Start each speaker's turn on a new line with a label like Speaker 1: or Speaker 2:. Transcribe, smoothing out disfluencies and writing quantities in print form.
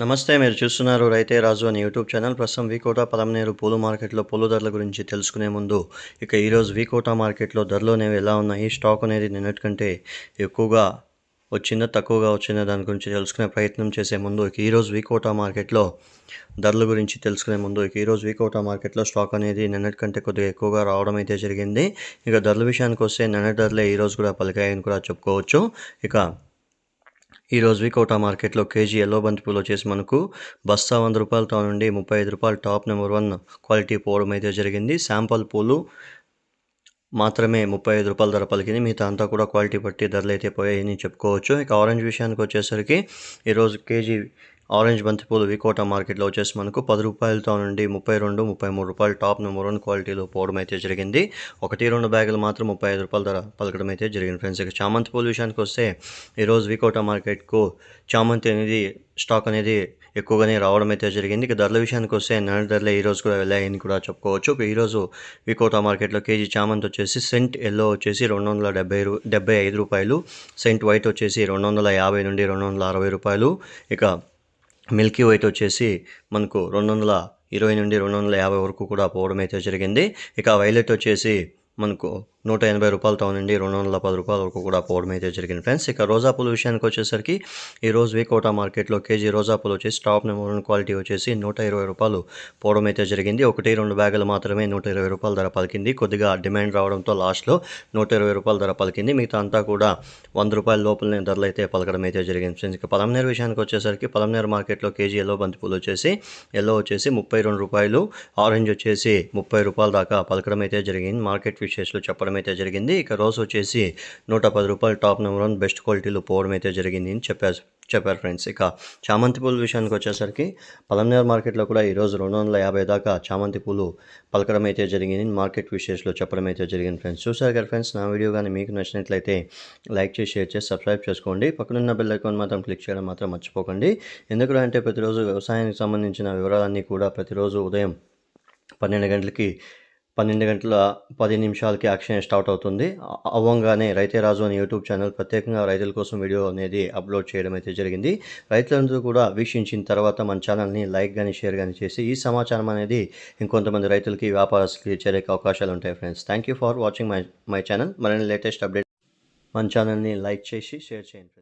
Speaker 1: నమస్తే. మీరు చూస్తున్నారు రైతే రాజు అని యూట్యూబ్ ఛానల్. ప్రస్తుతం వికోట పలమనేరు పూలు మార్కెట్లో పూల ధరల గురించి తెలుసుకునే ముందు ఈరోజు వికోట మార్కెట్లో ధరలు అనేవి ఎలా ఉన్నాయి, స్టాక్ అనేది నిన్నటి కంటే ఎక్కువగా వచ్చిందా తక్కువగా వచ్చిందా దాని గురించి తెలుసుకునే ప్రయత్నం చేసే ముందు ఈరోజు వికోట మార్కెట్లో ధరల గురించి తెలుసుకునే ముందు ఈరోజు వికోట మార్కెట్లో స్టాక్ అనేది నిన్నటి కంటే కొద్దిగా ఎక్కువగా రావడం అయితే జరిగింది. ధరల విషయానికి వస్తే నిన్నటి ధరలే ఈరోజు కూడా పలికాయని కూడా చెప్పుకోవచ్చు. ఈరోజు వికోట మార్కెట్లో కేజీ ఎల్లో బంతిపూలు వచ్చేసి మనకు బస్తా ₹100 నుండి ₹35 టాప్ నెంబర్ 1 క్వాలిటీ పోవడం అయితే జరిగింది. శాంపుల్ పూలు మాత్రమే ₹35 ధర పలికింది. మిగతా అంతా కూడా క్వాలిటీ బట్టి ధరలు అయితే పోయాయని చెప్పుకోవచ్చు. ఆరెంజ్ విషయానికి వచ్చేసరికి ఈరోజు కేజీ ఆరెంజ్ బంతిపూలు వికోట మార్కెట్లో వచ్చేసి మనకు ₹10 నుండి ₹32, ₹33 టాప్ నెంబర్ 1 క్వాలిటీలో పోవడం అయితే జరిగింది. 1-2 బ్యాగులు మాత్రం ₹35 ధర పలకడం అయితే జరిగింది ఫ్రెండ్స్. చామంతి పూల విషయానికి వస్తే ఈరోజు వికోట మార్కెట్కు చామంతి అనేది స్టాక్ అనేది ఎక్కువగానే రావడం అయితే జరిగింది. ధరల విషయానికి వస్తే నిన్నటి ధరలే ఈరోజు కూడా వెళ్ళాయని కూడా చెప్పుకోవచ్చు. ఈరోజు వికోట మార్కెట్లో కేజీ చామంతి వచ్చేసి సెంట్ ఎల్లో వచ్చేసి ₹275, సెంట్ వైట్ వచ్చేసి ₹250 నుండి ₹260. మిల్కీ వైట్ వచ్చేసి మనకు 220 నుండి 250 వరకు కూడా పోవడం అయితే జరిగింది. వైలెట్ వచ్చేసి మనకు ₹180 నుండి ₹210 వరకు కూడా పోవడం అయితే జరిగింది ఫ్రెండ్స్. రోజా పూల విషయానికి వచ్చేసరికి ఈరోజు వికోట మార్కెట్లో కేజీ రోజా పూలు వచ్చేసి టాప్ నెంబర్ 1 క్వాలిటీ వచ్చేసి ₹120 పోవడం అయితే జరిగింది. 1-2 బ్యాగులు మాత్రమే ₹120 ధర పలికింది. కొద్దిగా డిమాండ్ రావడంతో లాస్ట్లో ₹120 ధర పలికింది. మిగతా అంతా కూడా ₹100 లోపలనే ధరలు అయితే పలకడం అయితే జరిగింది ఫ్రెండ్స్. పలమనేరు విషయానికి వచ్చేసరికి పలమనేరు మార్కెట్లో కేజీ ఎల్లో బంతిపూలు వచ్చేసి ₹32, ఆరెంజ్ వచ్చేసి ₹30 దాకా పలకడం అయితే జరిగింది. మార్కెట్ విశేషాలు చెప్పడం అయితే జరిగింది. రోజ్ వచ్చేసి ₹110 టాప్ నెంబర్ 1 బెస్ట్ క్వాలిటీలో పోవడం అయితే జరిగింది అని చెప్పారు ఫ్రెండ్స్. చామంతి పూల విషయానికి వచ్చేసరికి పలమనేరు మార్కెట్లో కూడా ఈరోజు 250 దాకా చామంతి పూలు పలకడం అయితే జరిగింది. మార్కెట్ విశేషాలు చెప్పడం అయితే జరిగింది ఫ్రెండ్స్. చూసారు కదా ఫ్రెండ్స్, నా వీడియో కానీ మీకు నచ్చినట్లయితే లైక్ చేసి, షేర్ చేసి, సబ్స్క్రైబ్ చేసుకోండి. పక్కనున్న బెల్ ఐకాన్ మాత్రం క్లిక్ చేయడం మాత్రం మర్చిపోకండి. ఎందుకంటే ప్రతిరోజు వ్యవసాయానికి సంబంధించిన వివరాలన్నీ కూడా ప్రతిరోజు ఉదయం 12:10 యాక్షన్ స్టార్ట్ అవుతుంది. అవ్వంగానే రైతే రాజు అని యూట్యూబ్ ఛానల్ ప్రత్యేకంగా రైతుల కోసం వీడియో అనేది అప్లోడ్ చేయడం అయితే జరిగింది. రైతులందరూ కూడా వీక్షించిన తర్వాత మన ఛానల్ని లైక్ కానీ షేర్ కానీ చేసి ఈ సమాచారం అనేది ఇంకొంతమంది రైతులకి, వ్యాపారస్తులకి చేరే అవకాశాలు ఉంటాయి friends. Thank you for watching my channel. మరిన్ని లేటెస్ట్ అప్డేట్ మన ఛానల్ని లైక్ చేసి షేర్ చేయండి ఫ్రెండ్స్.